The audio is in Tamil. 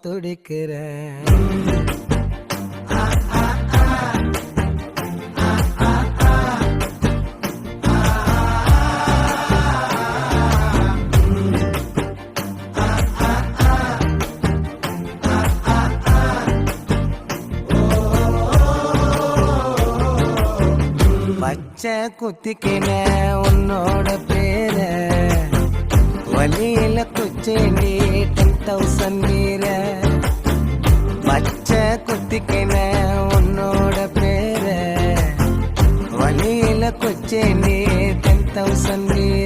துடிக்கிறேன். பச்சை குத்திக்கின உன்னோட பேர வலியில குச்சேண்டி 10,000 மீற. பச்சை குத்திக்கின உன்னோட பேர வலியில குச்சேண்டி 10,000 மீற.